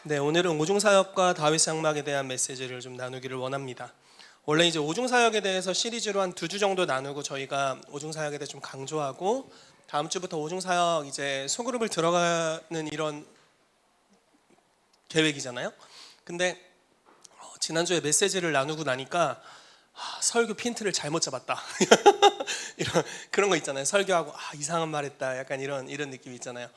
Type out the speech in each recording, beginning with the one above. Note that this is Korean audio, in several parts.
네, 오늘은 오중사역과 다윗 장막에 대한 메시지를 좀 나누기를 원합니다. 원래 이제 오중사역에 대해서 시리즈로 한 2주 정도 나누고 저희가 오중사역에 대해 좀 강조하고 다음 주부터 오중사역 이제 소그룹을 들어가는 이런 계획이잖아요. 근데 지난주에 메시지를 나누고 나니까 설교 핀트를 잘못 잡았다. 이런 그런 거 있잖아요. 설교하고 이상한 말 했다. 약간 이런 느낌이 있잖아요.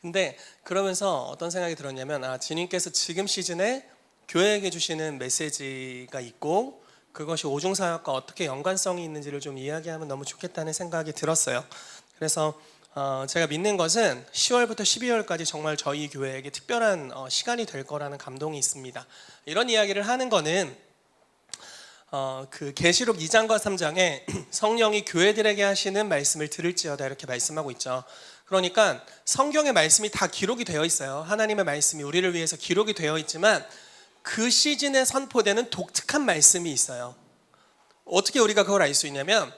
근데 그러면서 어떤 생각이 들었냐면 주님께서 지금 시즌에 교회에게 주시는 메시지가 있고 그것이 오중사역과 어떻게 연관성이 있는지를 좀 이야기하면 너무 좋겠다는 생각이 들었어요. 그래서 제가 믿는 것은 10월부터 12월까지 정말 저희 교회에게 특별한 시간이 될 거라는 감동이 있습니다. 이런 이야기를 하는 거는 그 계시록 2장과 3장에 성령이 교회들에게 하시는 말씀을 들을지어다 이렇게 말씀하고 있죠. 그러니까 성경의 말씀이 다 기록이 되어 있어요. 하나님의 말씀이 우리를 위해서 기록이 되어 있지만 그 시즌에 선포되는 독특한 말씀이 있어요. 어떻게 우리가 그걸 알 수 있냐면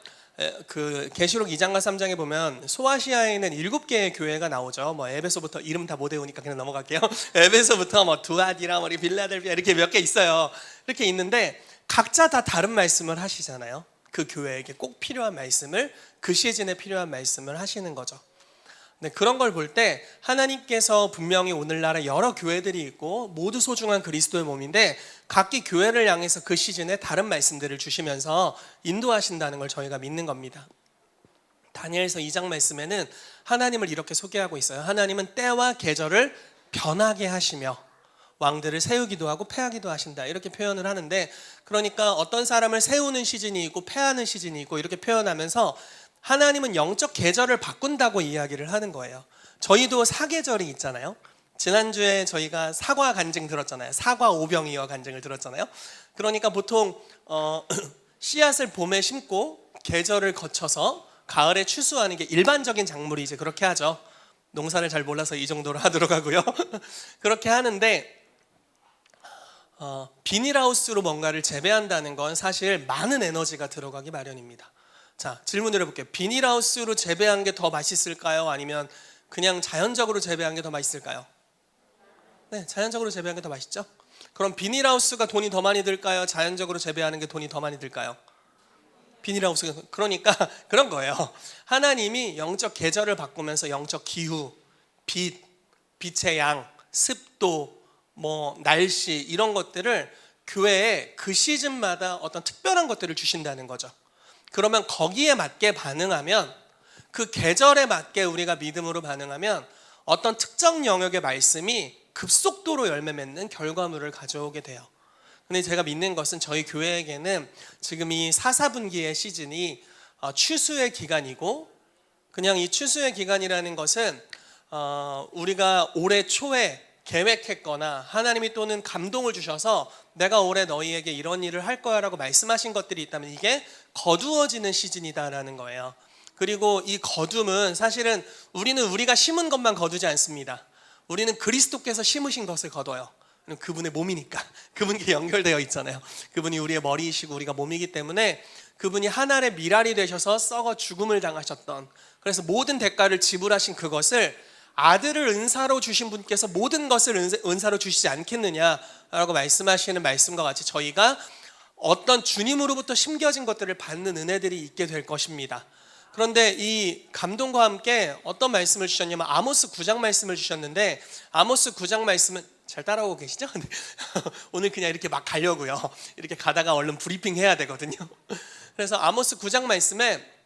그 계시록 2장과 3장에 보면 소아시아에 있는 7개의 교회가 나오죠. 뭐 에베소부터 이름 다 못 외우니까 그냥 넘어갈게요. 에베소부터 뭐 두아디라, 빌라델비아 이렇게 몇 개 있어요. 이렇게 있는데 각자 다 다른 말씀을 하시잖아요. 그 교회에게 꼭 필요한 말씀을 그 시즌에 필요한 말씀을 하시는 거죠. 네, 그런 걸 볼 때 하나님께서 분명히 오늘날에 여러 교회들이 있고 모두 소중한 그리스도의 몸인데 각기 교회를 향해서 그 시즌에 다른 말씀들을 주시면서 인도하신다는 걸 저희가 믿는 겁니다. 다니엘서 2장 말씀에는 하나님을 이렇게 소개하고 있어요. 하나님은 때와 계절을 변하게 하시며 왕들을 세우기도 하고 패하기도 하신다 이렇게 표현을 하는데, 그러니까 어떤 사람을 세우는 시즌이 있고 패하는 시즌이 있고 이렇게 표현하면서 하나님은 영적 계절을 바꾼다고 이야기를 하는 거예요. 저희도 사계절이 있잖아요. 지난주에 저희가 사과 간증 들었잖아요. 사과 오병이어 간증을 들었잖아요. 그러니까 보통 씨앗을 봄에 심고 계절을 거쳐서 가을에 추수하는 게 일반적인 작물이 이제 그렇게 하죠. 농사를 잘 몰라서 이 정도로 하도록 하고요. 그렇게 하는데 비닐하우스로 뭔가를 재배한다는 건 사실 많은 에너지가 들어가기 마련입니다. 자, 질문을 해볼게요. 비닐하우스로 재배한 게 더 맛있을까요? 아니면 그냥 자연적으로 재배한 게 더 맛있을까요? 네, 자연적으로 재배한 게 더 맛있죠? 그럼 비닐하우스가 돈이 더 많이 들까요? 자연적으로 재배하는 게 돈이 더 많이 들까요? 비닐하우스가. 그러니까 그런 거예요. 하나님이 영적 계절을 바꾸면서 영적 기후, 빛, 빛의 양, 습도, 날씨 이런 것들을 교회에 그 시즌마다 어떤 특별한 것들을 주신다는 거죠. 그러면 거기에 맞게 반응하면, 그 계절에 맞게 우리가 믿음으로 반응하면 어떤 특정 영역의 말씀이 급속도로 열매 맺는 결과물을 가져오게 돼요. 근데 제가 믿는 것은 저희 교회에게는 지금 이 4분기의 시즌이 추수의 기간이고, 그냥 이 추수의 기간이라는 것은 우리가 올해 초에 계획했거나 하나님이 또는 감동을 주셔서 내가 올해 너희에게 이런 일을 할 거야 라고 말씀하신 것들이 있다면 이게 거두어지는 시즌이다라는 거예요. 그리고 이 거둠은 사실은 우리는 우리가 심은 것만 거두지 않습니다. 우리는 그리스도께서 심으신 것을 거둬요. 그분의 몸이니까. 그분께 연결되어 있잖아요. 그분이 우리의 머리이시고 우리가 몸이기 때문에 그분이 하늘의 미랄이 되셔서 썩어 죽음을 당하셨던, 그래서 모든 대가를 지불하신 그것을 아들을 은사로 주신 분께서 모든 것을 은사로 주시지 않겠느냐라고 말씀하시는 말씀과 같이 저희가 어떤 주님으로부터 심겨진 것들을 받는 은혜들이 있게 될 것입니다. 그런데 이 감동과 함께 어떤 말씀을 주셨냐면 아모스 9장 말씀을 주셨는데, 아모스 9장 말씀은 잘 따라오고 계시죠? 오늘 그냥 이렇게 막 가려고요. 이렇게 가다가 얼른 브리핑 해야 되거든요. 그래서 아모스 9장 말씀에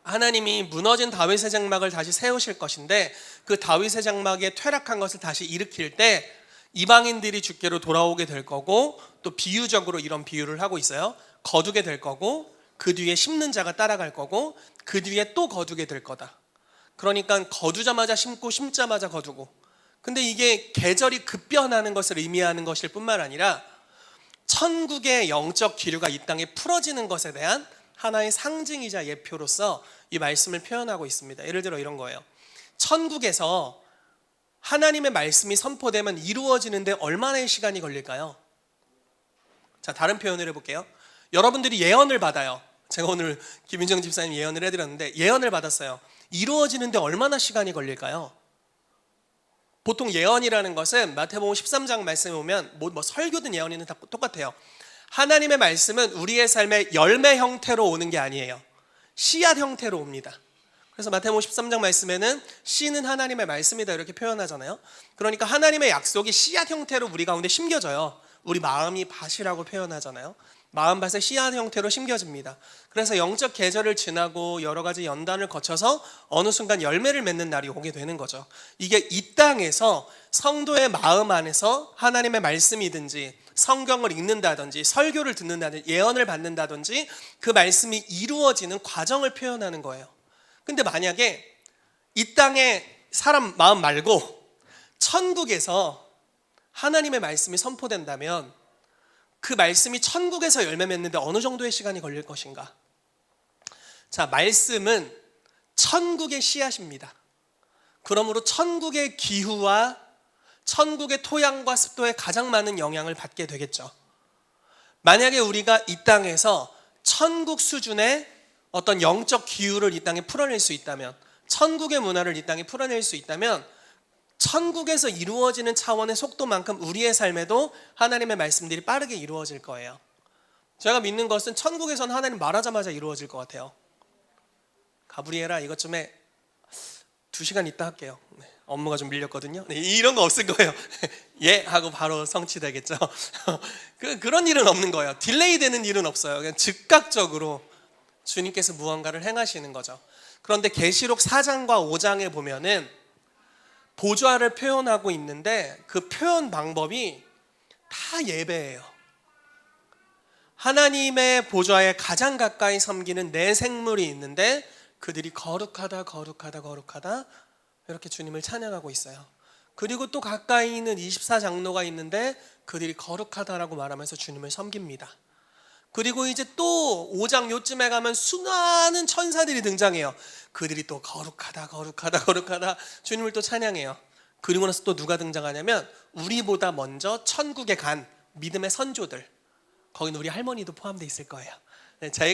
하나님이 무너진 다윗의 장막을 다시 세우실 것인데, 그 다윗의 장막에 퇴락한 것을 다시 일으킬 때 이방인들이 주께로 돌아오게 될 거고, 또 비유적으로 이런 비유를 하고 있어요. 거두게 될 거고, 그 뒤에 심는 자가 따라갈 거고, 그 뒤에 또 거두게 될 거다. 그러니까 거두자마자 심고 심자마자 거두고. 근데 이게 계절이 급변하는 것을 의미하는 것일 뿐만 아니라 천국의 영적 기류가 이 땅에 풀어지는 것에 대한 하나의 상징이자 예표로서 이 말씀을 표현하고 있습니다. 예를 들어 이런 거예요. 천국에서 하나님의 말씀이 선포되면 이루어지는데 얼마나의 시간이 걸릴까요? 자, 다른 표현을 해볼게요. 여러분들이 예언을 받아요. 제가 오늘 김윤정 집사님 예언을 해드렸는데 예언을 받았어요. 이루어지는데 얼마나 시간이 걸릴까요? 보통 예언이라는 것은 마태복음 13장 말씀에 보면 뭐 설교든 예언이든 다 똑같아요. 하나님의 말씀은 우리의 삶에 열매 형태로 오는 게 아니에요. 씨앗 형태로 옵니다. 그래서 마태복음 13장 말씀에는 씨는 하나님의 말씀이다 이렇게 표현하잖아요. 그러니까 하나님의 약속이 씨앗 형태로 우리 가운데 심겨져요. 우리 마음이 밭이라고 표현하잖아요. 마음밭에 씨앗 형태로 심겨집니다. 그래서 영적 계절을 지나고 여러 가지 연단을 거쳐서 어느 순간 열매를 맺는 날이 오게 되는 거죠. 이게 이 땅에서 성도의 마음 안에서 하나님의 말씀이든지 성경을 읽는다든지 설교를 듣는다든지 예언을 받는다든지 그 말씀이 이루어지는 과정을 표현하는 거예요. 근데 만약에 이 땅에 사람 마음 말고 천국에서 하나님의 말씀이 선포된다면 그 말씀이 천국에서 열매 맺는데 어느 정도의 시간이 걸릴 것인가? 자, 말씀은 천국의 씨앗입니다. 그러므로 천국의 기후와 천국의 토양과 습도에 가장 많은 영향을 받게 되겠죠. 만약에 우리가 이 땅에서 천국 수준의 어떤 영적 기후를 이 땅에 풀어낼 수 있다면, 천국의 문화를 이 땅에 풀어낼 수 있다면 천국에서 이루어지는 차원의 속도만큼 우리의 삶에도 하나님의 말씀들이 빠르게 이루어질 거예요. 제가 믿는 것은 천국에서는 하나님 말하자마자 이루어질 것 같아요. 가브리엘아 이것 좀 해. 2시간 있다 할게요. 네, 업무가 좀 밀렸거든요. 네, 이런 거 없을 거예요. 예 하고 바로 성취되겠죠. 그런 일은 없는 거예요. 딜레이 되는 일은 없어요. 그냥 즉각적으로 주님께서 무언가를 행하시는 거죠. 그런데 계시록 4장과 5장에 보면은 보좌를 표현하고 있는데 그 표현 방법이 다 예배예요. 하나님의 보좌에 가장 가까이 섬기는 네 생물이 있는데 그들이 거룩하다 거룩하다 거룩하다 이렇게 주님을 찬양하고 있어요. 그리고 또 가까이 있는 24장로가 있는데 그들이 거룩하다라고 말하면서 주님을 섬깁니다. 그리고 이제 또 5장 요쯤에 가면 수많은 천사들이 등장해요. 그들이 또 거룩하다 거룩하다 거룩하다 주님을 또 찬양해요. 그리고 나서 또 누가 등장하냐면 우리보다 먼저 천국에 간 믿음의 선조들, 거기는 우리 할머니도 포함되어 있을 거예요.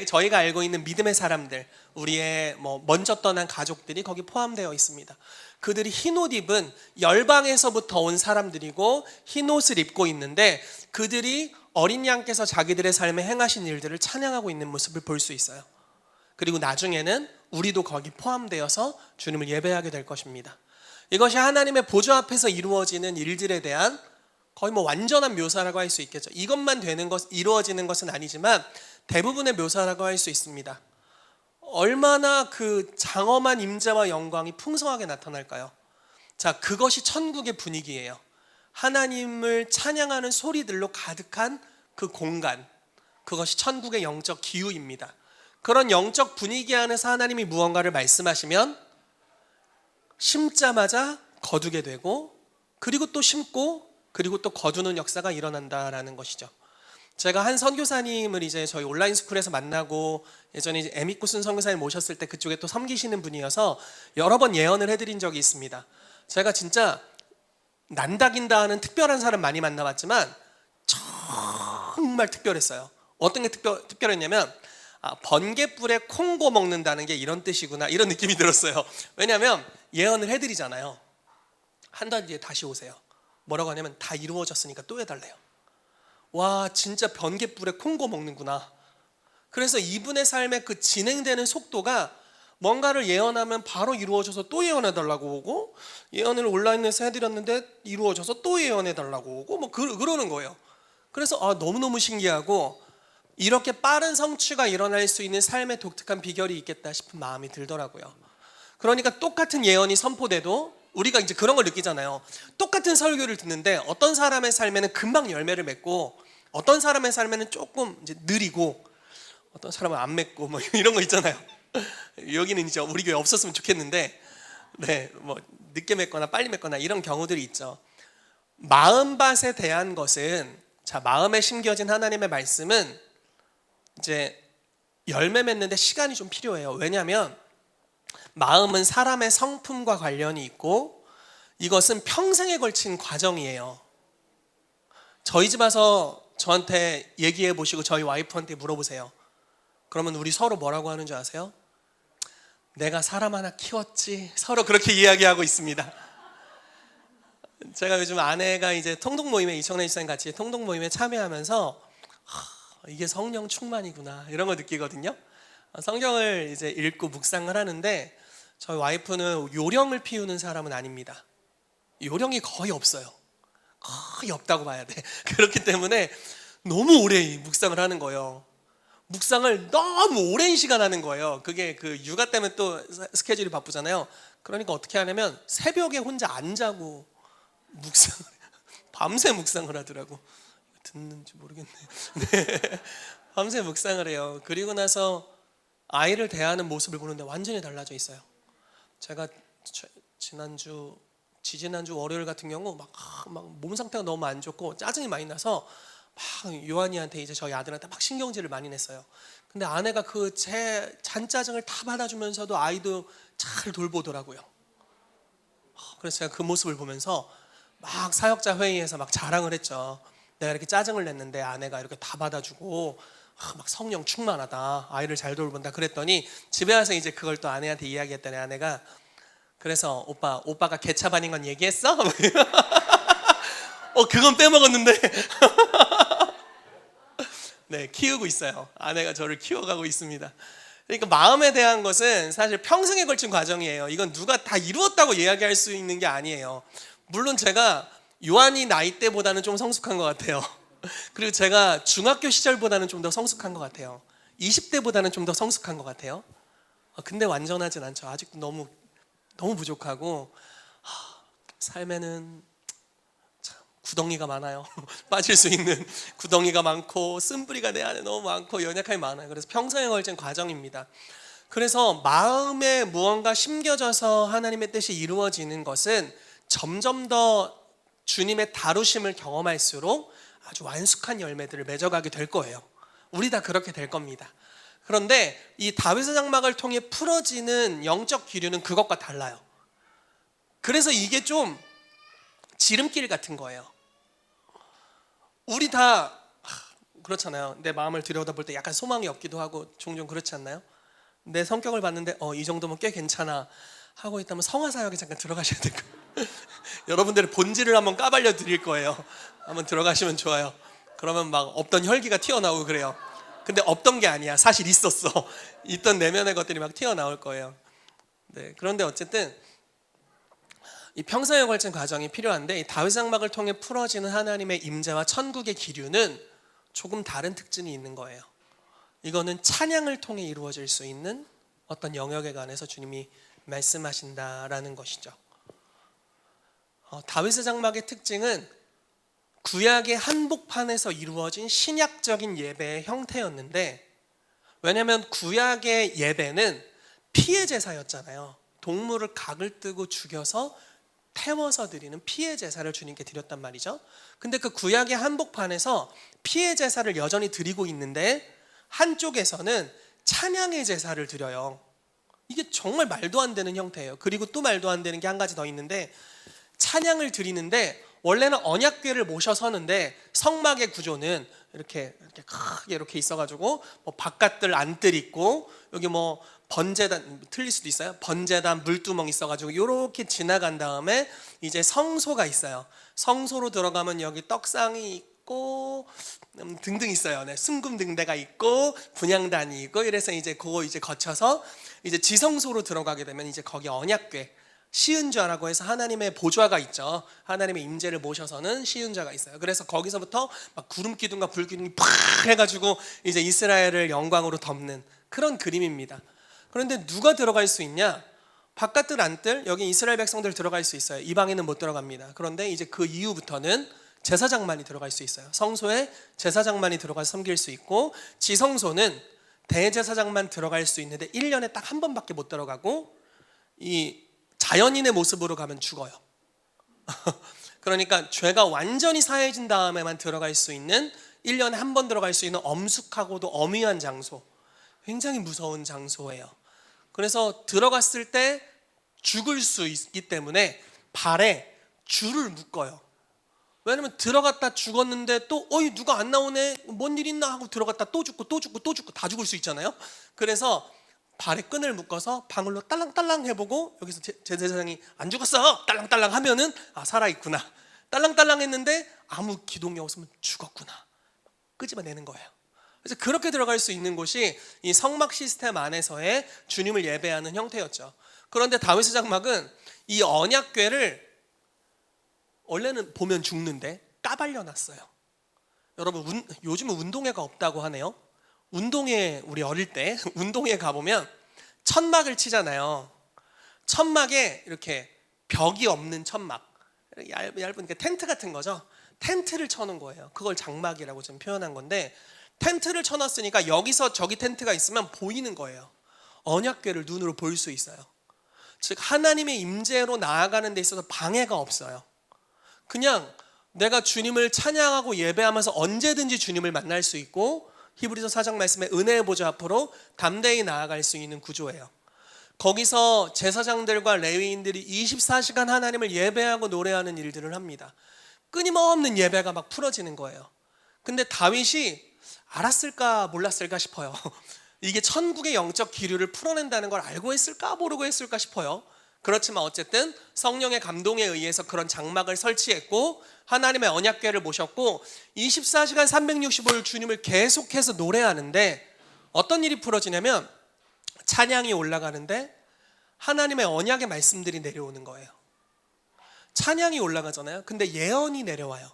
저희가 알고 있는 믿음의 사람들, 우리의 먼저 떠난 가족들이 거기 포함되어 있습니다. 그들이 흰옷 입은 열방에서부터 온 사람들이고 흰옷을 입고 있는데 그들이 어린 양께서 자기들의 삶에 행하신 일들을 찬양하고 있는 모습을 볼 수 있어요. 그리고 나중에는 우리도 거기 포함되어서 주님을 예배하게 될 것입니다. 이것이 하나님의 보좌 앞에서 이루어지는 일들에 대한 거의 완전한 묘사라고 할 수 있겠죠. 이것만 되는 것, 이루어지는 것은 아니지만 대부분의 묘사라고 할 수 있습니다. 얼마나 그 장엄한 임재와 영광이 풍성하게 나타날까요? 자, 그것이 천국의 분위기예요. 하나님을 찬양하는 소리들로 가득한 그 공간, 그것이 천국의 영적 기후입니다. 그런 영적 분위기 안에서 하나님이 무언가를 말씀하시면 심자마자 거두게 되고 그리고 또 심고 그리고 또 거두는 역사가 일어난다라는 것이죠. 제가 한 선교사님을 이제 저희 온라인 스쿨에서 만나고 예전에 이제 에미쿠슨 선교사님 모셨을 때 그쪽에 또 섬기시는 분이어서 여러 번 예언을 해드린 적이 있습니다. 제가 진짜 난다긴다 하는 특별한 사람 많이 만나봤지만 정말 특별했어요. 어떤 게 특별했냐면 번갯불에 콩고 먹는다는 게 이런 뜻이구나 이런 느낌이 들었어요. 왜냐하면 예언을 해드리잖아요. 한 달 뒤에 다시 오세요. 뭐라고 하냐면 다 이루어졌으니까 또 해달래요. 와 진짜 번갯불에 콩고 먹는구나. 그래서 이분의 삶의 그 진행되는 속도가 뭔가를 예언하면 바로 이루어져서 또 예언해달라고 오고 예언을 온라인에서 해드렸는데 이루어져서 또 예언해달라고 오고 그러는 거예요. 그래서 너무너무 신기하고 이렇게 빠른 성취가 일어날 수 있는 삶의 독특한 비결이 있겠다 싶은 마음이 들더라고요. 그러니까 똑같은 예언이 선포돼도 우리가 이제 그런 걸 느끼잖아요. 똑같은 설교를 듣는데 어떤 사람의 삶에는 금방 열매를 맺고 어떤 사람의 삶에는 조금 이제 느리고 어떤 사람은 안 맺고 이런 거 있잖아요. 여기는 이제 우리 교회 없었으면 좋겠는데 네, 늦게 맺거나 빨리 맺거나 이런 경우들이 있죠. 마음밭에 대한 것은 자, 마음에 심겨진 하나님의 말씀은 이제 열매 맺는데 시간이 좀 필요해요. 왜냐하면 마음은 사람의 성품과 관련이 있고 이것은 평생에 걸친 과정이에요. 저희 집 와서 저한테 얘기해 보시고 저희 와이프한테 물어보세요. 그러면 우리 서로 뭐라고 하는 줄 아세요? 내가 사람 하나 키웠지. 서로 그렇게 이야기하고 있습니다. 제가 요즘 아내가 이제 통독 모임에 이청래 집사님 같이 통독 모임에 참여하면서 이게 성령 충만이구나 이런 거 느끼거든요. 성경을 이제 읽고 묵상을 하는데 저희 와이프는 요령을 피우는 사람은 아닙니다. 요령이 거의 없어요. 거의 없다고 봐야 돼. 그렇기 때문에 너무 오래 묵상을 하는 거예요. 묵상을 너무 오랜 시간 하는 거예요. 그게 그 육아 때문에 또 스케줄이 바쁘잖아요. 그러니까 어떻게 하냐면 새벽에 혼자 안 자고 밤새 묵상을 하더라고. 듣는지 모르겠네. 네. 밤새 묵상을 해요. 그리고 나서 아이를 대하는 모습을 보는데 완전히 달라져 있어요. 제가 지지난주 월요일 같은 경우 막 몸 상태가 너무 안 좋고 짜증이 많이 나서 막 요한이한테 이제 저희 아들한테 막 신경질을 많이 냈어요. 근데 아내가 그 제 잔짜증을 다 받아주면서도 아이도 잘 돌보더라고요. 그래서 제가 그 모습을 보면서 막 사역자 회의에서 막 자랑을 했죠. 내가 이렇게 짜증을 냈는데 아내가 이렇게 다 받아주고 막 성령 충만하다, 아이를 잘 돌본다 그랬더니 집에 와서 이제 그걸 또 아내한테 이야기했더니 아내가 그래서 오빠가 개차반인 건 얘기했어? 그건 빼먹었는데. 네, 키우고 있어요. 아내가 저를 키워가고 있습니다. 그러니까 마음에 대한 것은 사실 평생에 걸친 과정이에요. 이건 누가 다 이루었다고 이야기할 수 있는 게 아니에요. 물론 제가 요한이 나이 때보다는 좀 성숙한 것 같아요. 그리고 제가 중학교 시절보다는 좀 더 성숙한 것 같아요. 20대보다는 좀 더 성숙한 것 같아요. 근데 완전하진 않죠. 아직도 너무 부족하고 삶에는 참 구덩이가 많아요. 빠질 수 있는 구덩이가 많고 쓴뿌리가 내 안에 너무 많고 연약함이 많아요. 그래서 평생에 걸친 과정입니다. 그래서 마음에 무언가 심겨져서 하나님의 뜻이 이루어지는 것은 점점 더 주님의 다루심을 경험할수록 아주 완숙한 열매들을 맺어가게 될 거예요. 우리 다 그렇게 될 겁니다. 그런데 이 다윗의 장막을 통해 풀어지는 영적 기류는 그것과 달라요. 그래서 이게 좀 지름길 같은 거예요. 우리 다 그렇잖아요. 내 마음을 들여다볼 때 약간 소망이 없기도 하고 종종 그렇지 않나요? 내 성격을 봤는데 이 정도면 꽤 괜찮아 하고 있다면 성화사역에 잠깐 들어가셔야 될 거예요. 여러분들의 본질을 한번 까발려 드릴 거예요. 한번 들어가시면 좋아요. 그러면 막 없던 혈기가 튀어나오고 그래요. 근데 없던 게 아니야. 사실 있었어. 있던 내면의 것들이 막 튀어나올 거예요. 네, 그런데 어쨌든 이 평생에 걸친 과정이 필요한데 이 다윗 장막을 통해 풀어지는 하나님의 임재와 천국의 기류는 조금 다른 특징이 있는 거예요. 이거는 찬양을 통해 이루어질 수 있는 어떤 영역에 관해서 주님이 말씀하신다라는 것이죠. 다윗의 장막의 특징은 구약의 한복판에서 이루어진 신약적인 예배의 형태였는데, 왜냐하면 구약의 예배는 피해 제사였잖아요. 동물을 각을 뜨고 죽여서 태워서 드리는 피해 제사를 주님께 드렸단 말이죠. 근데 그 구약의 한복판에서 피해 제사를 여전히 드리고 있는데 한쪽에서는 찬양의 제사를 드려요. 이게 정말 말도 안 되는 형태예요. 그리고 또 말도 안 되는 게 한 가지 더 있는데, 찬양을 드리는데 원래는 언약궤를 모셔서는데 성막의 구조는 이렇게 크게 이렇게 있어가지고 뭐 바깥들 안뜰 있고 여기 뭐 번제단, 틀릴 수도 있어요. 번제단 물두멍 있어가지고 이렇게 지나간 다음에 이제 성소가 있어요. 성소로 들어가면 여기 떡상이 있고 등등 있어요. 네, 순금등대가 있고 분향단이 있고 이래서 이제 그거 이제 거쳐서 이제 지성소로 들어가게 되면 이제 거기 언약궤 시은좌라고 해서 하나님의 보좌가 있죠. 하나님의 임재를 모셔서는 시은좌가 있어요. 그래서 거기서부터 막 구름 기둥과 불 기둥이 팍 해가지고 이제 이스라엘을 영광으로 덮는 그런 그림입니다. 그런데 누가 들어갈 수 있냐? 바깥들 안뜰 여기 이스라엘 백성들 들어갈 수 있어요. 이방인은 못 들어갑니다. 그런데 이제 그 이후부터는 제사장만이 들어갈 수 있어요. 성소에 제사장만이 들어가서 섬길 수 있고, 지성소는 대제사장만 들어갈 수 있는데 1년에 딱 한 번밖에 못 들어가고 이 자연인의 모습으로 가면 죽어요. 그러니까 죄가 완전히 사해진 다음에만 들어갈 수 있는 1년에 한 번 들어갈 수 있는 엄숙하고도 엄위한 장소, 굉장히 무서운 장소예요. 그래서 들어갔을 때 죽을 수 있기 때문에 발에 줄을 묶어요. 왜냐면 들어갔다 죽었는데 또 누가 안 나오네 뭔 일 있나 하고 들어갔다 또 죽고 또 죽고 또 죽고 다 죽을 수 있잖아요. 그래서 발에 끈을 묶어서 방울로 딸랑딸랑 해보고 여기서 제사장이 안 죽었어 딸랑딸랑 하면은 살아있구나. 딸랑딸랑 했는데 아무 기동이 없으면 죽었구나. 끄집어내는 거예요. 그래서 그렇게 들어갈 수 있는 곳이 이 성막 시스템 안에서의 주님을 예배하는 형태였죠. 그런데 다윗의 장막은 이 언약궤를 원래는 보면 죽는데 까발려 놨어요. 여러분 요즘은 운동회가 없다고 하네요. 운동회 우리 어릴 때 운동회 가보면 천막을 치잖아요. 천막에 이렇게 벽이 없는 천막, 얇은 텐트 같은 거죠. 텐트를 쳐놓은 거예요. 그걸 장막이라고 좀 표현한 건데 텐트를 쳐놨으니까 여기서 저기 텐트가 있으면 보이는 거예요. 언약궤를 눈으로 볼 수 있어요. 즉 하나님의 임재로 나아가는 데 있어서 방해가 없어요. 그냥 내가 주님을 찬양하고 예배하면서 언제든지 주님을 만날 수 있고 히브리서 4장 말씀에 은혜의 보좌 앞으로 담대히 나아갈 수 있는 구조예요. 거기서 제사장들과 레위인들이 24시간 하나님을 예배하고 노래하는 일들을 합니다. 끊임없는 예배가 막 풀어지는 거예요. 근데 다윗이 알았을까 몰랐을까 싶어요. 이게 천국의 영적 기류를 풀어낸다는 걸 알고 했을까 모르고 했을까 싶어요. 그렇지만 어쨌든 성령의 감동에 의해서 그런 장막을 설치했고 하나님의 언약궤를 모셨고 24시간 365일 주님을 계속해서 노래하는데 어떤 일이 풀어지냐면 찬양이 올라가는데 하나님의 언약의 말씀들이 내려오는 거예요. 찬양이 올라가잖아요. 근데 예언이 내려와요.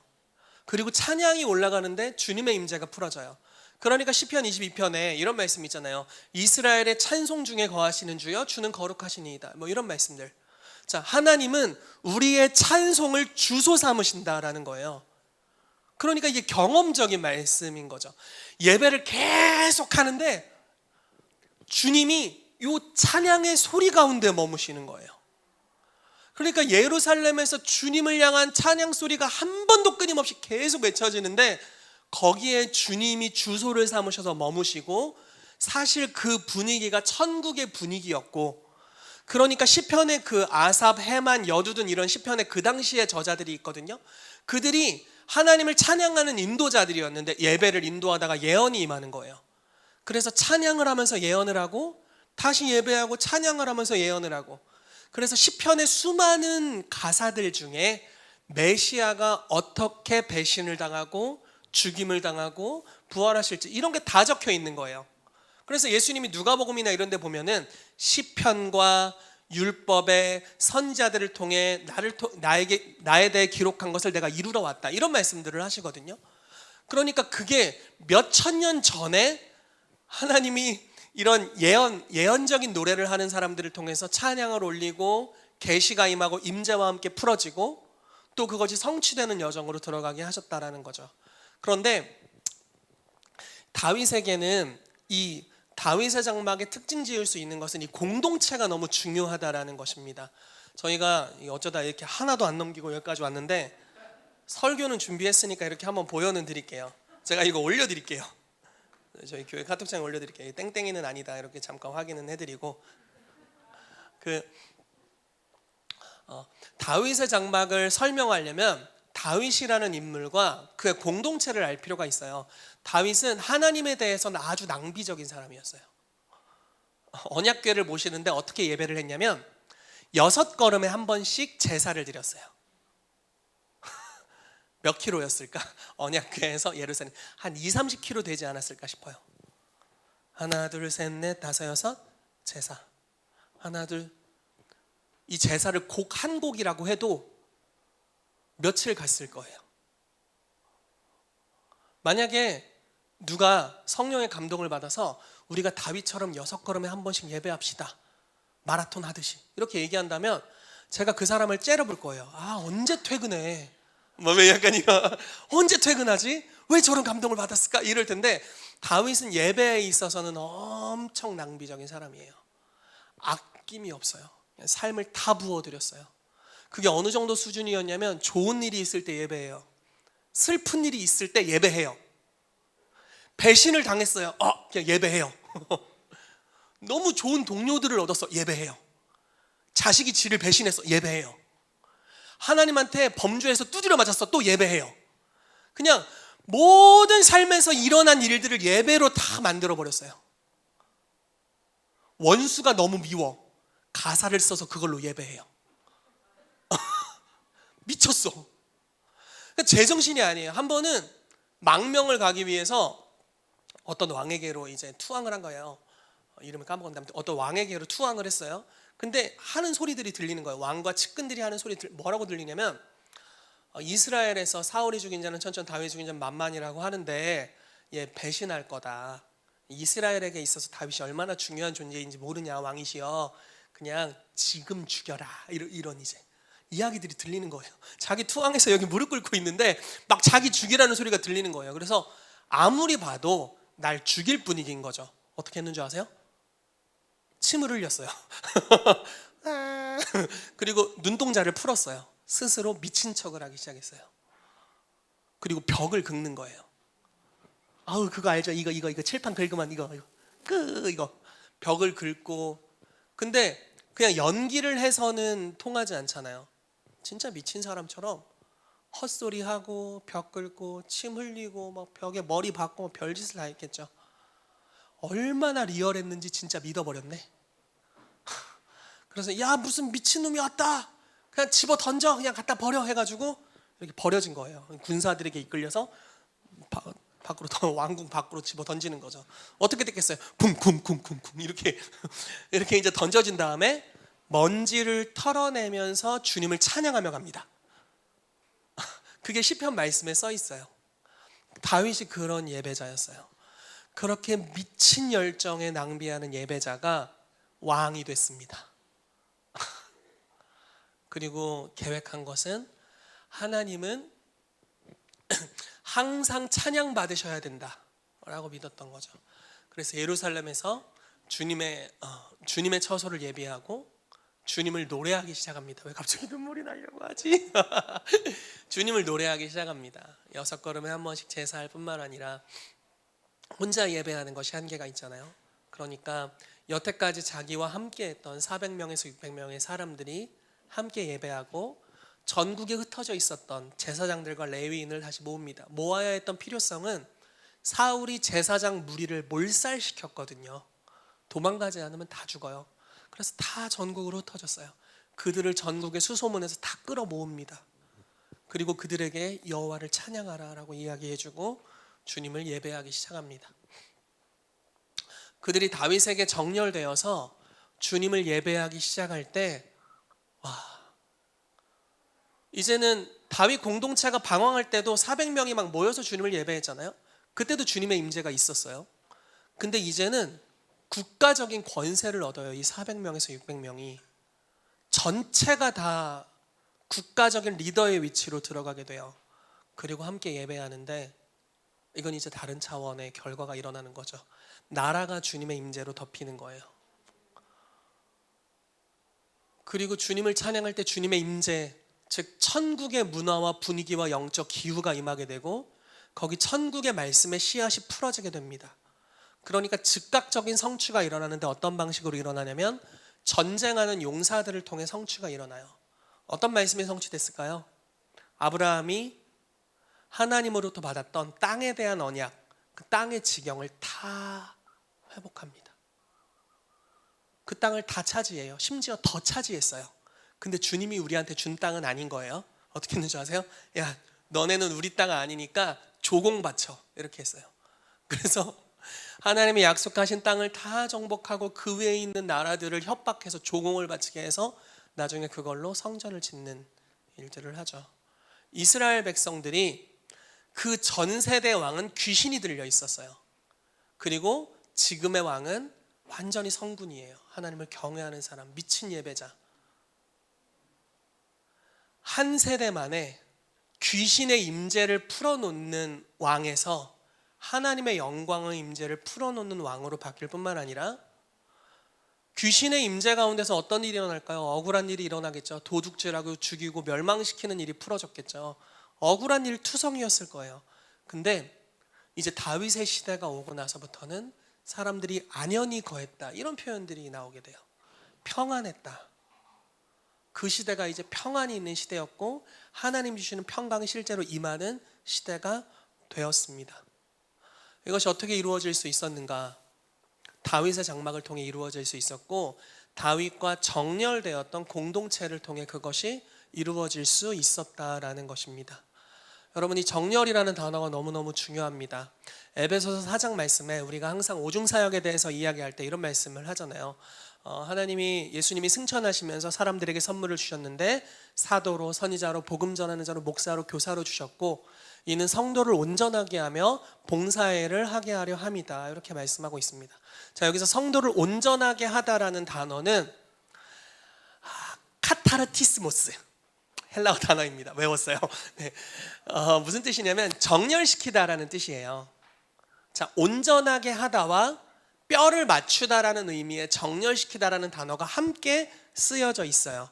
그리고 찬양이 올라가는데 주님의 임재가 풀어져요. 그러니까 시편 22편에 이런 말씀 있잖아요. 이스라엘의 찬송 중에 거하시는 주여 주는 거룩하시니이다. 뭐 이런 말씀들. 자, 하나님은 우리의 찬송을 주소 삼으신다라는 거예요. 그러니까 이게 경험적인 말씀인 거죠. 예배를 계속 하는데 주님이 이 찬양의 소리 가운데 머무시는 거예요. 그러니까 예루살렘에서 주님을 향한 찬양 소리가 한 번도 끊임없이 계속 외쳐지는데 거기에 주님이 주소를 삼으셔서 머무시고 사실 그 분위기가 천국의 분위기였고 그러니까 시편의 그 아삽, 헤만, 여두둔 이런 시편의 그 당시의 저자들이 있거든요. 그들이 하나님을 찬양하는 인도자들이었는데 예배를 인도하다가 예언이 임하는 거예요. 그래서 찬양을 하면서 예언을 하고 다시 예배하고 찬양을 하면서 예언을 하고 그래서 시편의 수많은 가사들 중에 메시아가 어떻게 배신을 당하고 죽임을 당하고 부활하실지 이런 게 다 적혀 있는 거예요. 그래서 예수님이 누가복음이나 이런 데 보면은 시편과 율법의 선지자들을 통해 나에 대해 기록한 것을 내가 이루러 왔다 이런 말씀들을 하시거든요. 그러니까 그게 몇 천 년 전에 하나님이 이런 예언적인 노래를 하는 사람들을 통해서 찬양을 올리고 계시가 임하고 임재와 함께 풀어지고 또 그것이 성취되는 여정으로 들어가게 하셨다라는 거죠. 그런데 다윗에게는 이 다윗의 장막의 특징 지을 수 있는 것은 이 공동체가 너무 중요하다라는 것입니다. 저희가 어쩌다 이렇게 하나도 안 넘기고 여기까지 왔는데 설교는 준비했으니까 이렇게 한번 보여는 드릴게요. 제가 이거 올려드릴게요. 저희 교회 카톡창에 올려드릴게요. 땡땡이는 아니다 이렇게 잠깐 확인은 해드리고 다윗의 장막을 설명하려면 다윗이라는 인물과 그의 공동체를 알 필요가 있어요. 다윗은 하나님에 대해서는 아주 낭비적인 사람이었어요. 언약궤를 모시는데 어떻게 예배를 했냐면 6걸음에 한 번씩 제사를 드렸어요. 몇 킬로였을까? 언약궤에서 예루살렘 한 20-30km 되지 않았을까 싶어요. 하나 둘 셋 넷 다섯 여섯 제사 하나 둘 이 제사를 곡 한 곡이라고 해도 며칠 갔을 거예요. 만약에 누가 성령의 감동을 받아서 우리가 다윗처럼 6걸음에 한 번씩 예배합시다 마라톤 하듯이 이렇게 얘기한다면 제가 그 사람을 째려볼 거예요. 언제 퇴근해? 왜 약간 이거 언제 퇴근하지? 왜 저런 감동을 받았을까? 이럴 텐데 다윗은 예배에 있어서는 엄청 낭비적인 사람이에요. 아낌이 없어요. 삶을 다 부어드렸어요. 그게 어느 정도 수준이었냐면 좋은 일이 있을 때 예배해요. 슬픈 일이 있을 때 예배해요. 배신을 당했어요. 그냥 예배해요. 너무 좋은 동료들을 얻었어. 예배해요. 자식이 지를 배신했어. 예배해요. 하나님한테 범죄해서 두드려 맞았어. 또 예배해요. 그냥 모든 삶에서 일어난 일들을 예배로 다 만들어 버렸어요. 원수가 너무 미워. 가사를 써서 그걸로 예배해요. 미쳤어. 그러니까 제정신이 아니에요. 한 번은 망명을 가기 위해서 어떤 왕에게로 이제 투항을 한 거예요. 이름을 까먹었는데 어떤 왕에게로 투항을 했어요. 근데 하는 소리들이 들리는 거예요. 왕과 측근들이 하는 소리 뭐라고 들리냐면 이스라엘에서 사울이 죽인 자는 천천, 다윗이 죽인 자는 만만이라고 하는데 얘 배신할 거다. 이스라엘에게 있어서 다윗이 얼마나 중요한 존재인지 모르냐 왕이시여. 그냥 지금 죽여라. 이런 이제 이야기들이 들리는 거예요. 자기 투항해서 여기 무릎 꿇고 있는데 막 자기 죽이라는 소리가 들리는 거예요. 그래서 아무리 봐도 날 죽일 분위기인 거죠. 어떻게 했는 줄 아세요? 침을 흘렸어요. 그리고 눈동자를 풀었어요. 스스로 미친 척을 하기 시작했어요. 그리고 벽을 긁는 거예요. 아우 그거 알죠? 이거 칠판 긁으면 이거 벽을 긁고. 근데 그냥 연기를 해서는 통하지 않잖아요. 진짜 미친 사람처럼 헛소리하고 벽 긁고 침 흘리고 막 벽에 머리 박고 별짓을 다 했겠죠. 얼마나 리얼했는지 진짜 믿어버렸네. 그래서 야 무슨 미친놈이 왔다, 그냥 집어 던져, 그냥 갖다 버려 해가지고 이렇게 버려진 거예요. 군사들에게 이끌려서 밖으로 왕궁 밖으로 집어 던지는 거죠. 어떻게 됐겠어요? 쿵쿵쿵쿵쿵 이렇게 이제 던져진 다음에 먼지를 털어내면서 주님을 찬양하며 갑니다. 그게 시편 말씀에 써 있어요. 다윗이 그런 예배자였어요. 그렇게 미친 열정에 낭비하는 예배자가 왕이 됐습니다. 그리고 계획한 것은 하나님은 항상 찬양 받으셔야 된다라고 믿었던 거죠. 그래서 예루살렘에서 주님의 처소를 예비하고 주님을 노래하기 시작합니다. 왜 갑자기 눈물이 나려고 하지? 주님을 노래하기 시작합니다. 6걸음에 한 번씩 제사할 뿐만 아니라 혼자 예배하는 것이 한계가 있잖아요. 그러니까 여태까지 자기와 함께했던 400명에서 600명의 사람들이 함께 예배하고 전국에 흩어져 있었던 제사장들과 레위인을 다시 모읍니다. 모아야 했던 필요성은 사울이 제사장 무리를 몰살시켰거든요. 도망가지 않으면 다 죽어요. 그래서 다 전국으로 흩어졌어요. 그들을 전국의 수소문에서 다 끌어 모읍니다. 그리고 그들에게 여호와를 찬양하라라고 이야기해주고 주님을 예배하기 시작합니다. 그들이 다윗에게 정렬되어서 주님을 예배하기 시작할 때 이제는 다윗 공동체가 방황할 때도 400명이 막 모여서 주님을 예배했잖아요. 그때도 주님의 임재가 있었어요. 근데 이제는 국가적인 권세를 얻어요. 이 400명에서 600명이 전체가 다 국가적인 리더의 위치로 들어가게 돼요. 그리고 함께 예배하는데 이건 이제 다른 차원의 결과가 일어나는 거죠. 나라가 주님의 임재로 덮이는 거예요. 그리고 주님을 찬양할 때 주님의 임재, 즉 천국의 문화와 분위기와 영적 기후가 임하게 되고 거기 천국의 말씀의 씨앗이 풀어지게 됩니다. 그러니까 즉각적인 성취가 일어나는데 어떤 방식으로 일어나냐면 전쟁하는 용사들을 통해 성취가 일어나요. 어떤 말씀이 성취됐을까요? 아브라함이 하나님으로부터 받았던 땅에 대한 언약, 그 땅의 지경을 다 회복합니다. 그 땅을 다 차지해요. 심지어 더 차지했어요. 근데 주님이 우리한테 준 땅은 아닌 거예요. 어떻게 했는지 아세요? 야, 너네는 우리 땅 아니니까 조공 바쳐, 이렇게 했어요. 그래서 하나님이 약속하신 땅을 다 정복하고 그 외에 있는 나라들을 협박해서 조공을 바치게 해서 나중에 그걸로 성전을 짓는 일들을 하죠. 이스라엘 백성들이 그 전 세대 왕은 귀신이 들려 있었어요. 그리고 지금의 왕은 완전히 성군이에요. 하나님을 경외하는 사람, 미친 예배자. 한 세대 만에 귀신의 임재를 풀어놓는 왕에서 하나님의 영광의 임재를 풀어놓는 왕으로 바뀔 뿐만 아니라 귀신의 임재 가운데서 어떤 일이 일어날까요? 억울한 일이 일어나겠죠. 도둑질하고 죽이고 멸망시키는 일이 풀어졌겠죠. 억울한 일 투성이었을 거예요. 근데 이제 다윗의 시대가 오고 나서부터는 사람들이 안연히 거했다, 이런 표현들이 나오게 돼요. 평안했다. 그 시대가 이제 평안이 있는 시대였고 하나님 주시는 평강이 실제로 임하는 시대가 되었습니다. 이것이 어떻게 이루어질 수 있었는가? 다윗의 장막을 통해 이루어질 수 있었고, 다윗과 정렬되었던 공동체를 통해 그것이 이루어질 수 있었다라는 것입니다. 여러분, 이 정렬이라는 단어가 너무너무 중요합니다. 에베소서 4장 말씀에 우리가 항상 오중사역에 대해서 이야기할 때 이런 말씀을 하잖아요. 예수님이 승천하시면서 사람들에게 선물을 주셨는데, 사도로, 선지자로, 복음 전하는 자로, 목사로, 교사로 주셨고, 이는 성도를 온전하게 하며 봉사회를 하게 하려 함이다, 이렇게 말씀하고 있습니다. 자, 여기서 성도를 온전하게 하다라는 단어는 카타르티스모스, 헬라어 단어입니다. 외웠어요. 네. 무슨 뜻이냐면 정렬시키다라는 뜻이에요. 자, 온전하게 하다와 뼈를 맞추다라는 의미의 정렬시키다라는 단어가 함께 쓰여져 있어요.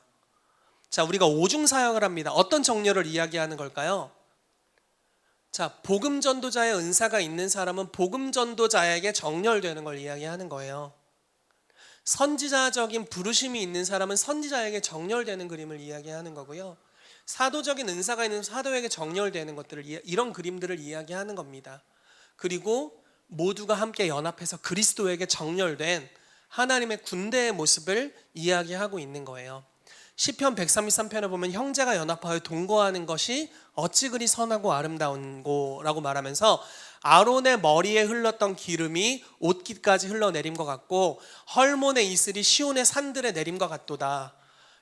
자, 우리가 오중사역을 합니다. 어떤 정렬을 이야기하는 걸까요? 자, 복음 전도자의 은사가 있는 사람은 복음 전도자에게 정렬되는 걸 이야기하는 거예요. 선지자적인 부르심이 있는 사람은 선지자에게 정렬되는 그림을 이야기하는 거고요. 사도적인 은사가 있는 사도에게 정렬되는 것들을, 이런 그림들을 이야기하는 겁니다. 그리고 모두가 함께 연합해서 그리스도에게 정렬된 하나님의 군대의 모습을 이야기하고 있는 거예요. 시편 133편에 보면 형제가 연합하여 동거하는 것이 어찌 그리 선하고 아름다운고라고 말하면서, 아론의 머리에 흘렀던 기름이 옷깃까지 흘러내림과 같고 헐몬의 이슬이 시온의 산들에 내림과 같도다.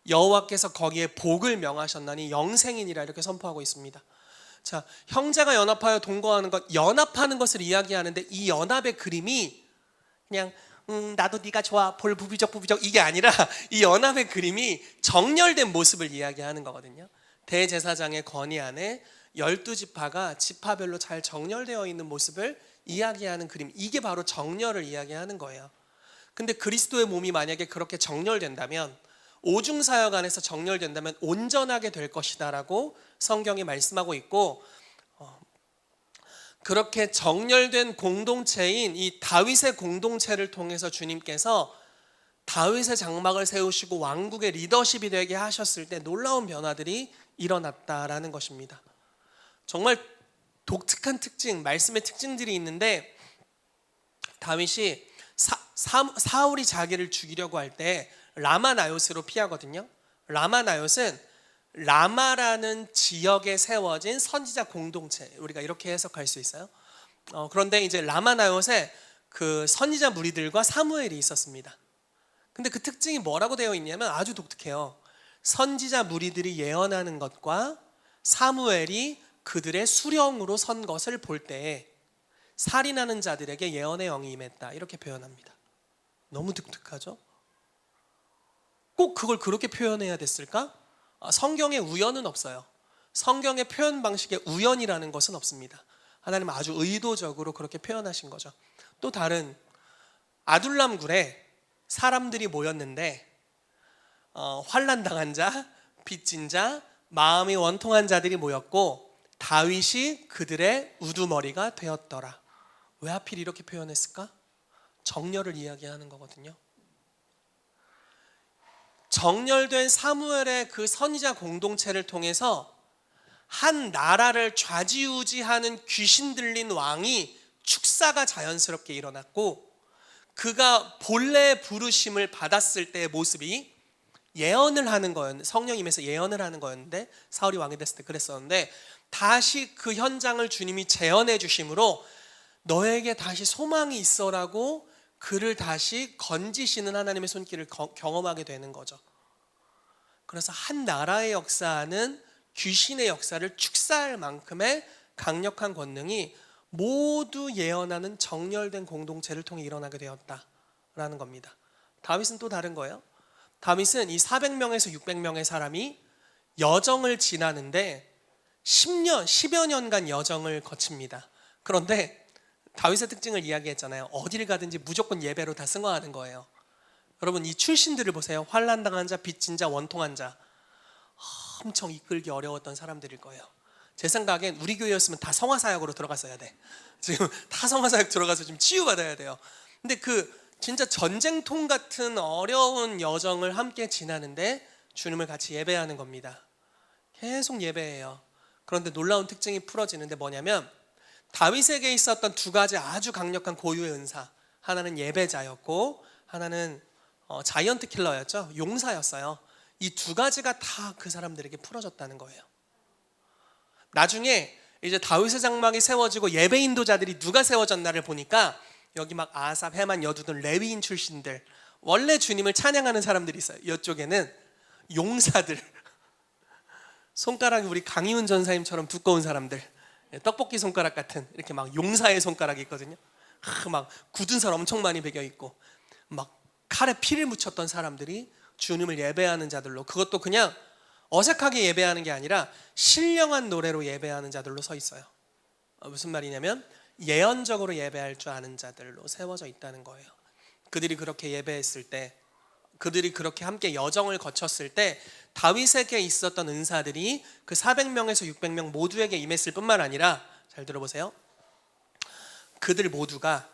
여호와께서 거기에 복을 명하셨나니 영생이니라, 이렇게 선포하고 있습니다. 자, 형제가 연합하여 동거하는 것, 연합하는 것을 이야기하는데, 이 연합의 그림이 그냥 나도 네가 좋아, 볼 부비적 이게 아니라 이 연합의 그림이 정렬된 모습을 이야기하는 거거든요. 대제사장의 권위 안에 12지파가 지파별로 잘 정렬되어 있는 모습을 이야기하는 그림, 이게 바로 정렬을 이야기하는 거예요. 근데 그리스도의 몸이 만약에 그렇게 정렬된다면, 오중사역 안에서 정렬된다면 온전하게 될 것이다 라고 성경이 말씀하고 있고, 그렇게 정렬된 공동체인 이 다윗의 공동체를 통해서 주님께서 다윗의 장막을 세우시고 왕국의 리더십이 되게 하셨을 때 놀라운 변화들이 일어났다라는 것입니다. 정말 독특한 특징, 말씀의 특징들이 있는데, 다윗이 사울이 자기를 죽이려고 할 때 라마나요스로 피하거든요. 라마나요스는 라마라는 지역에 세워진 선지자 공동체, 우리가 이렇게 해석할 수 있어요. 그런데 이제 라마나요스에 그 선지자 무리들과 사무엘이 있었습니다. 근데 그 특징이 뭐라고 되어 있냐면 아주 독특해요. 선지자 무리들이 예언하는 것과 사무엘이 그들의 수령으로 선 것을 볼 때 살인하는 자들에게 예언의 영이 임했다, 이렇게 표현합니다. 너무 독특하죠? 꼭 그걸 그렇게 표현해야 됐을까? 성경에 우연은 없어요. 성경의 표현 방식에 우연이라는 것은 없습니다. 하나님은 아주 의도적으로 그렇게 표현하신 거죠. 또 다른, 아둘람굴에 사람들이 모였는데 환난당한 자, 빚진 자, 마음이 원통한 자들이 모였고 다윗이 그들의 우두머리가 되었더라. 왜 하필 이렇게 표현했을까? 정렬을 이야기하는 거거든요. 정렬된 사무엘의 그 선지자 공동체를 통해서 한 나라를 좌지우지하는 귀신 들린 왕이 축사가 자연스럽게 일어났고, 그가 본래의 부르심을 받았을 때의 모습이 예언을 하는 거였는데, 성령님에서 예언을 하는 거였는데, 사울이 왕이 됐을 때 그랬었는데, 다시 그 현장을 주님이 재현해 주심으로 너에게 다시 소망이 있어라고 그를 다시 건지시는 하나님의 손길을 경험하게 되는 거죠. 그래서 한 나라의 역사는 귀신의 역사를 축사할 만큼의 강력한 권능이 모두 예언하는 정렬된 공동체를 통해 일어나게 되었다라는 겁니다. 다윗은 또 다른 거예요. 다윗은 이 400명에서 600명의 사람이 여정을 지나는데 10여 년간 여정을 거칩니다. 그런데 다윗의 특징을 이야기했잖아요. 어디를 가든지 무조건 예배로 다 승화하는 거예요. 여러분, 이 출신들을 보세요. 환난당한 자, 빚진 자, 원통한 자, 엄청 이끌기 어려웠던 사람들일 거예요. 제 생각엔 우리 교회였으면 다 성화사역으로 들어갔어야 돼. 지금 다 성화사역 들어가서 좀 치유받아야 돼요. 근데 그 진짜 전쟁통 같은 어려운 여정을 함께 지나는데 주님을 같이 예배하는 겁니다. 계속 예배해요. 그런데 놀라운 특징이 풀어지는데 뭐냐면, 다윗에게 있었던 두 가지 아주 강력한 고유의 은사, 하나는 예배자였고 하나는 자이언트 킬러였죠. 용사였어요. 이 두 가지가 다 그 사람들에게 풀어졌다는 거예요. 나중에 이제 다윗의 장막이 세워지고 예배 인도자들이 누가 세워졌나를 보니까 여기 막 아삽, 헤만, 여두둔, 레위인 출신들, 원래 주님을 찬양하는 사람들이 있어요. 이쪽에는 용사들, 손가락이 우리 강희훈 전사님처럼 두꺼운 사람들, 떡볶이 손가락 같은 이렇게 막 용사의 손가락이 있거든요. 막 굳은 살 엄청 많이 배겨 있고 막 칼에 피를 묻혔던 사람들이 주님을 예배하는 자들로, 그것도 그냥 어색하게 예배하는 게 아니라 신령한 노래로 예배하는 자들로 서 있어요. 무슨 말이냐면 예언적으로 예배할 줄 아는 자들로 세워져 있다는 거예요. 그들이 그렇게 예배했을 때, 그들이 그렇게 함께 여정을 거쳤을 때 다윗에게 있었던 은사들이 그 400명에서 600명 모두에게 임했을 뿐만 아니라, 잘 들어보세요, 그들 모두가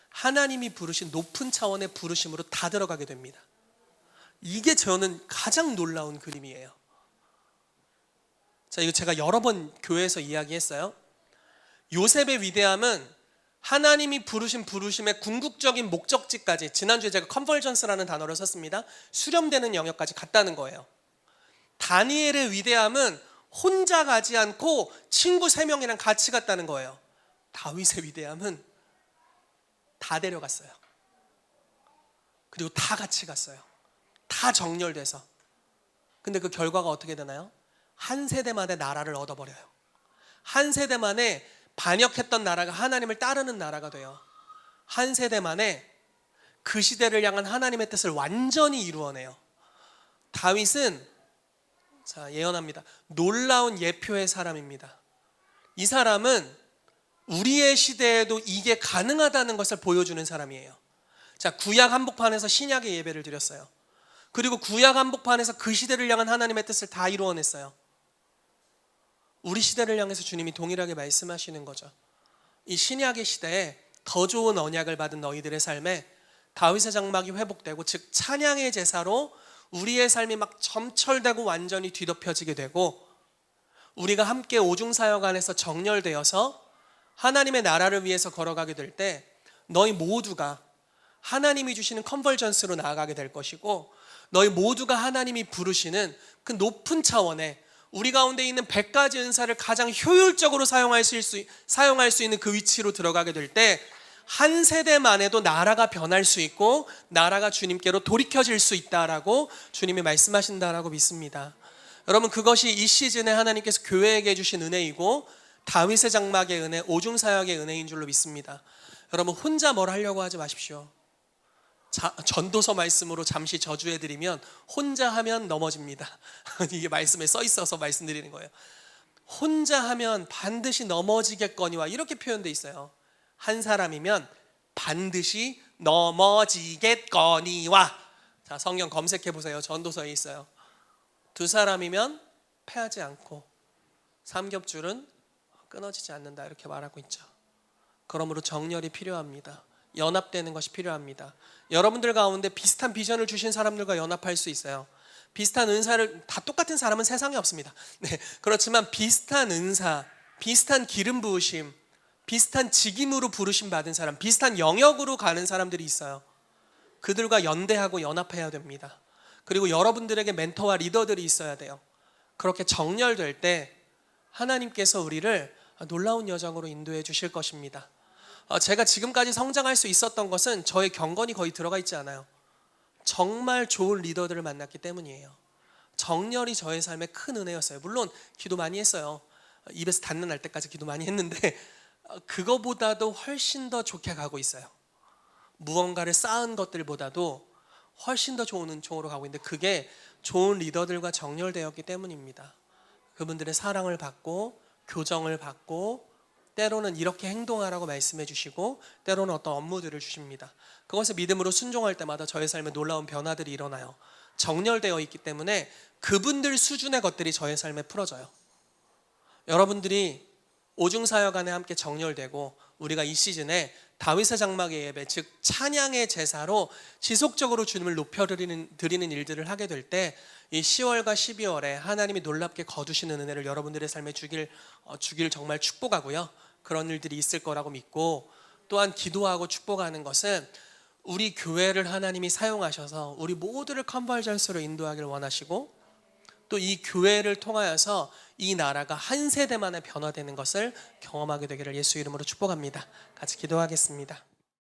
하나님이 부르신 높은 차원의 부르심으로 다 들어가게 됩니다. 이게 저는 가장 놀라운 그림이에요. 자, 이거 제가 여러 번 교회에서 이야기했어요. 요셉의 위대함은 하나님이 부르신 부르심의 궁극적인 목적지까지, 지난주에 제가 컨버전스라는 단어를 썼습니다. 수렴되는 영역까지 갔다는 거예요. 다니엘의 위대함은 혼자 가지 않고 친구 3명이랑 같이 갔다는 거예요. 다윗의 위대함은 다 데려갔어요. 그리고 다 같이 갔어요. 다 정렬돼서. 근데 그 결과가 어떻게 되나요? 한 세대 만에 나라를 얻어버려요. 한 세대 만에 반역했던 나라가 하나님을 따르는 나라가 돼요. 한 세대 만에 그 시대를 향한 하나님의 뜻을 완전히 이루어내요. 다윗은, 자, 예언합니다, 놀라운 예표의 사람입니다. 이 사람은 우리의 시대에도 이게 가능하다는 것을 보여주는 사람이에요. 자, 구약 한복판에서 신약의 예배를 드렸어요. 그리고 구약 한복판에서 그 시대를 향한 하나님의 뜻을 다 이루어냈어요. 우리 시대를 향해서 주님이 동일하게 말씀하시는 거죠. 이 신약의 시대에 더 좋은 언약을 받은 너희들의 삶에 다윗의 장막이 회복되고, 즉 찬양의 제사로 우리의 삶이 막 점철되고 완전히 뒤덮여지게 되고, 우리가 함께 오중사역 안에서 정렬되어서 하나님의 나라를 위해서 걸어가게 될 때 너희 모두가 하나님이 주시는 컨버전스로 나아가게 될 것이고, 너희 모두가 하나님이 부르시는 그 높은 차원의 우리 가운데 있는 100가지 은사를 가장 효율적으로 사용할 수 있는 그 위치로 들어가게 될 때 한 세대만 해도 나라가 변할 수 있고 나라가 주님께로 돌이켜질 수 있다라고 주님이 말씀하신다라고 믿습니다. 여러분, 그것이 이 시즌에 하나님께서 교회에게 주신 은혜이고 다윗의 장막의 은혜, 오중사역의 은혜인 줄로 믿습니다. 여러분, 혼자 뭘 하려고 하지 마십시오. 전도서 말씀으로 잠시 저주해드리면 혼자 하면 넘어집니다. 이게 말씀에 써 있어서 말씀드리는 거예요. 혼자 하면 반드시 넘어지겠거니와 이렇게 표현되어 있어요. 한 사람이면 반드시 넘어지겠거니와. 자, 성경 검색해 보세요. 전도서에 있어요. 두 사람이면 패하지 않고 삼겹줄은 끊어지지 않는다, 이렇게 말하고 있죠. 그러므로 정렬이 필요합니다. 연합되는 것이 필요합니다. 여러분들 가운데 비슷한 비전을 주신 사람들과 연합할 수 있어요. 비슷한 은사를, 다 똑같은 사람은 세상에 없습니다. 네, 그렇지만 비슷한 은사, 비슷한 기름 부으심, 비슷한 직임으로 부르심 받은 사람, 비슷한 영역으로 가는 사람들이 있어요. 그들과 연대하고 연합해야 됩니다. 그리고 여러분들에게 멘토와 리더들이 있어야 돼요. 그렇게 정렬될 때 하나님께서 우리를 놀라운 여정으로 인도해 주실 것입니다. 제가 지금까지 성장할 수 있었던 것은 저의 경건이 거의 들어가 있지 않아요. 정말 좋은 리더들을 만났기 때문이에요. 정렬이 저의 삶에 큰 은혜였어요. 물론 기도 많이 했어요. 입에서 단내 날 때까지 기도 많이 했는데 그거보다도 훨씬 더 좋게 가고 있어요. 무언가를 쌓은 것들보다도 훨씬 더 좋은 은총으로 가고 있는데, 그게 좋은 리더들과 정렬되었기 때문입니다. 그분들의 사랑을 받고 교정을 받고, 때로는 이렇게 행동하라고 말씀해 주시고, 때로는 어떤 업무들을 주십니다. 그것을 믿음으로 순종할 때마다 저의 삶에 놀라운 변화들이 일어나요. 정렬되어 있기 때문에 그분들 수준의 것들이 저의 삶에 풀어져요. 여러분들이 오중사역 안에 함께 정렬되고 우리가 이 시즌에 다윗의 장막의 예배, 즉 찬양의 제사로 지속적으로 주님을 높여드리는 일들을 하게 될 때 이 10월과 12월에 하나님이 놀랍게 거두시는 은혜를 여러분들의 삶에 주길 정말 축복하고요. 그런 일들이 있을 거라고 믿고, 또한 기도하고 축복하는 것은 우리 교회를 하나님이 사용하셔서 우리 모두를 컨버전스로 인도하기를 원하시고, 또 이 교회를 통하여서 이 나라가 한 세대만에 변화되는 것을 경험하게 되기를 예수 이름으로 축복합니다. 같이 기도하겠습니다.